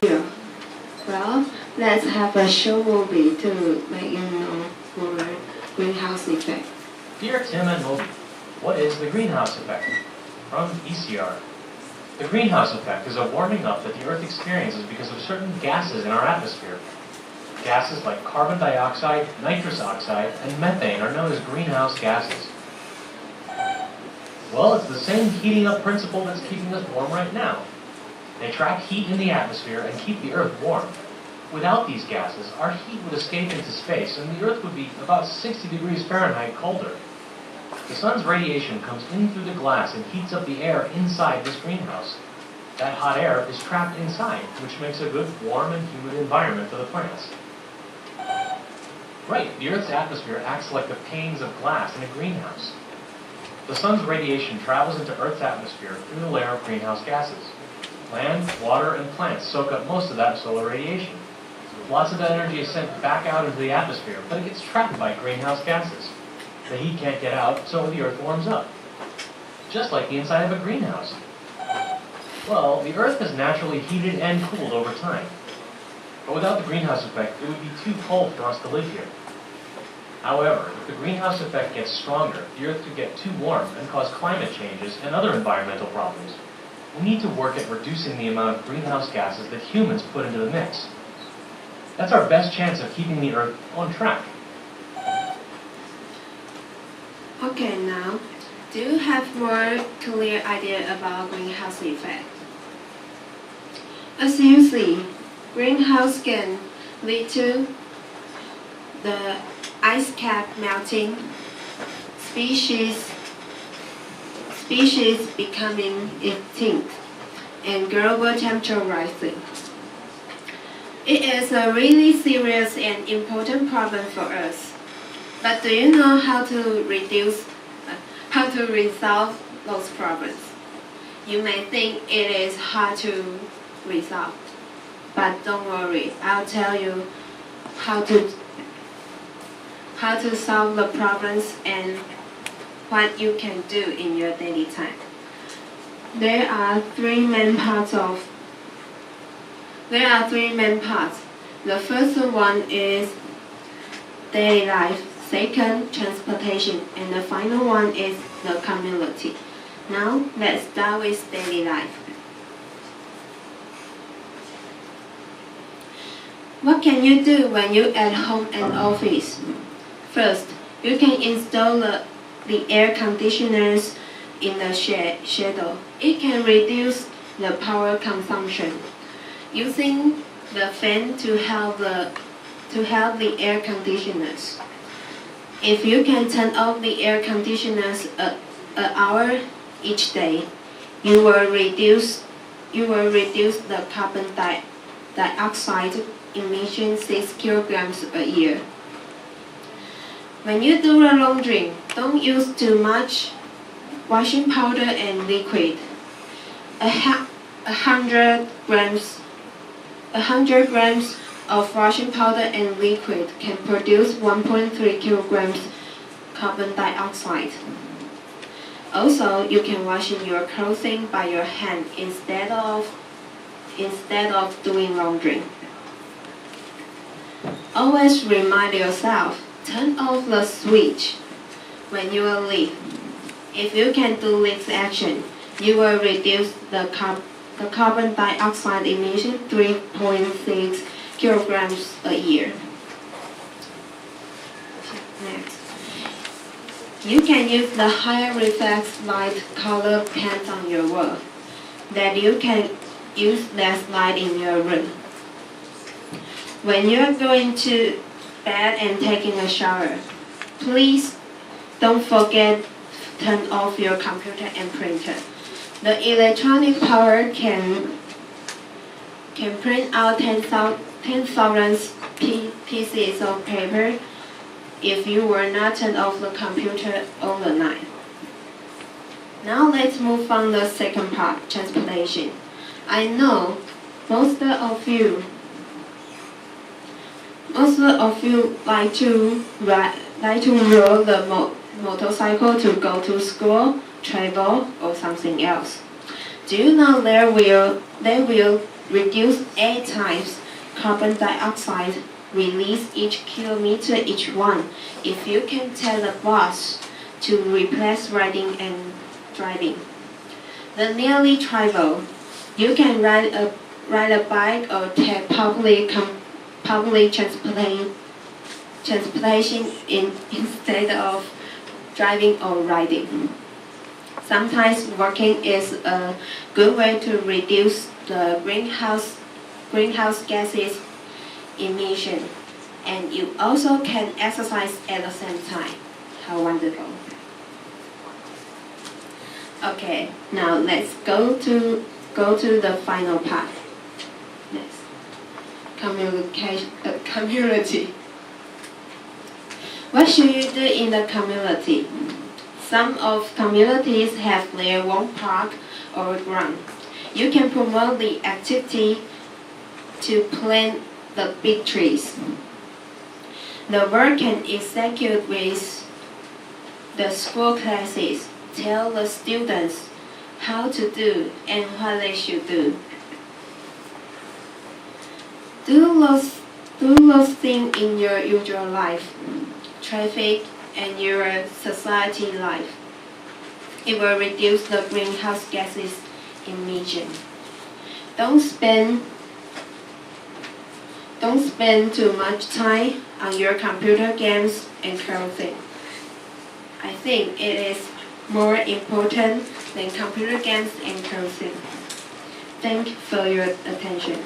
Yeah. Well, let's have a show movie to let you know more greenhouse effect. Dear Tim and Moby, what is the greenhouse effect? From ECR. The greenhouse effect is a warming up that the Earth experiences because of certain gases in our atmosphere. Gases like carbon dioxide, nitrous oxide, and methane are known as greenhouse gases. Well, it's the same heating up principle that's keeping us warm right now. They trap heat in the atmosphere and keep the Earth warm. Without these gases, our heat would escape into space and the Earth would be about 60 degrees Fahrenheit colder. The sun's radiation comes in through the glass and heats up the air inside this greenhouse. That hot air is trapped inside, which makes a good warm and humid environment for the plants. Right, the Earth's atmosphere acts like the panes of glass in a greenhouse. The sun's radiation travels into Earth's atmosphere through the layer of greenhouse gases. Land, water, and plants soak up most of that solar radiation. Lots of that energy is sent back out into the atmosphere, but it gets trapped by greenhouse gases. The heat can't get out, so the Earth warms up. Just like the inside of a greenhouse. Well, the Earth has naturally heated and cooled over time. But without the greenhouse effect, it would be too cold for us to live here. However, if the greenhouse effect gets stronger, the Earth could get too warm and cause climate changes and other environmental problems. We need to work at reducing the amount of greenhouse gases that humans put into the mix. That's our best chance of keeping the Earth on track. Okay, now, do you have more clear idea about greenhouse effect? As you see, greenhouse can lead to the ice cap melting, species becoming extinct, and global temperature rising. It is a really serious and important problem for us. But do you know how to resolve those problems? You may think it is hard to resolve, but don't worry. I'll tell you how to solve the problems and what you can do in your daily time. There are three main parts. The first one is daily life, second, transportation, and the final one is the community. Now, let's start with daily life. What can you do when you're at home and office? First, you can install the air conditioners in the shadow. It can reduce the power consumption. Using the fan to help the air conditioners. If you can turn off the air conditioners an hour each day, you will reduce the carbon dioxide emission 6 kilograms a year. When you do the laundry, don't use too much washing powder and liquid. 100 grams of washing powder and liquid can produce 1.3 kilograms carbon dioxide. Also, you can wash your clothing by your hand instead of doing laundry. Always remind yourself, turn off the switch when you leave. If you can do this action, you will reduce the carbon dioxide emission 3.6 kilograms a year. Next, you can use the high reflex light color paint on your wall. Then you can use less light in your room. When you're going to bed and taking a shower, please don't forget to turn off your computer and printer. The electronic power can print out 10,000 pieces of paper if you were not turn off the computer overnight. Now let's move on to the second part, transportation. I know most of you like to roll the motorcycle to go to school, travel, or something else. Do you know there will reduce 8 times carbon dioxide released each kilometer each one if you can tell the bus to replace riding and driving. The nearly trivial. You can ride a bike or take public transportation instead of driving or riding. Sometimes walking is a good way to reduce the greenhouse gases emission, and you also can exercise at the same time. How wonderful. Okay, now let's go to the final part. Next. Community. What should you do in the community? Some of communities have their own park or ground. You can promote the activity to plant the big trees. The work can execute with the school classes. Tell the students how to do and what they should do. Do those things in your usual life, traffic, and your society life. It will reduce the greenhouse gases emission. Don't spend too much time on your computer games and clothing. I think it is more important than computer games and clothing. Thank you for your attention.